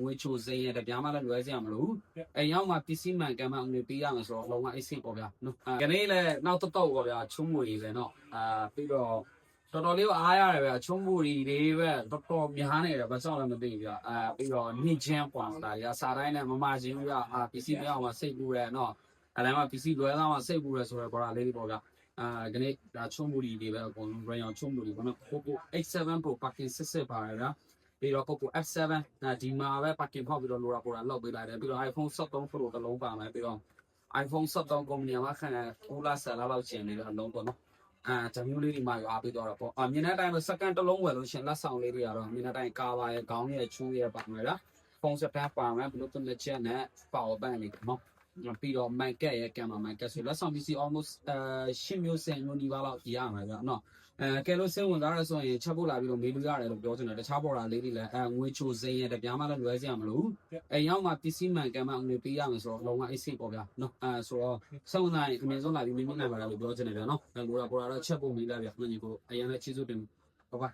ငွေချိုစိမ်းရတဲ့ဗျာမလည်းလွယ်စရာမလိုအိမ်ရောက်မှပစ္စည်းမှန်ကန်မှငွေပေးရမယ်ဆိုတော့လုံးဝအဆင့်ပေါ့ဗျာနော်ခဏလေးလည်းနောက်တော့ပေါ့ဗျာချုံးမွေပဲနော်ပြီးတော့တော်တော်လေးအားရတယ်ဗျာချုံးမွေတွေပဲတော်တော်များနေတယ်ဘာကြောင့်လဲမသိဘူးဗျာပြီးတော့နေချင်းပွာဒါရစားတိုင်းနဲ့မမချင်းဗျာပစ္စည်းမရအောင်စိတ်ပူတယ်နော်အဲ့ဒါမှပစ္စည်းလွယ်သားမှစိတ်ပူတယ်ဆိုတော့ဘော်လေးပေါ့ဗျာခဏဒါချုံးမွေတွေပဲအကုန်လုံး rayon ချုံးမွေတွေပေါ့နော် Poco X7 Pro parking စစ်ပါတယ်ဗျာပြီးတော့ Poco F7 ဒီမှာပဲ parking ဖောက်ပြီးတော့လိုရာပေါ်တာလောက်ပေးလိုက်တယ်ပြီးတော့ iPhone 13 Pro တစ်လုံးပါမယ်ပြီးတော့ iPhone 13 company မှာခန့်9လ10လလောက်ကျင်နေတဲ့အလုံးပေါ့နော်ဂျမျိုးလေးဒီမှာရွာပေးတော့ပေါ့မြင်တဲ့အတိုင်းပဲ second တစ်လုံးဝယ်လို့ရှင်လက်ဆောင်လေးတွေကတော့မြင်တဲ့အတိုင်းကာပါရဲ့ခေါင်းရဲ့ချူးရဲ့ပါမယ်လားဖုန်းစပတ်ပါမယ်ဘလို့သူလက်ချက်နဲ့ power bank လေးပေါ့ပြီးတော့ mic ရဲ့ camera mic ဆိုလက်ဆောင်ပစ္စည်း almost 10မျိုး10မျိုးဒီပါလောက်ရမှာဗျာနော်ကဲလို့စင်ဝင်သားရဆိုရင်ချက်ဖို့လာပြီးတော့မေးလို့ရတယ်လို့ပြောချင်တယ်တခြားပေါ်တာလေးတွေလည်းငွေချိုစိမ်းရတဲ့ဗျာမလည်းလွယ်စရာမလိုအိမ်ရောက်မှပစ္စည်းမှန်ကန်မှငွေပေးရမယ်ဆိုတော့လုံးဝအဆင့်ပေါ့ဗျာနော်ဆိုတော့စောင့်နိုင်အမြင်ဆုံးလာပြီးမေးနိုင်ပါလားလို့ပြောချင်တယ်ဗျာနော်လိုရာပေါ်တာတော့ချက်ဖို့မေးလိုက်ဗျာမင်းကြီးကိုအရင်လည်းချေးစိုးတင်ပါပါ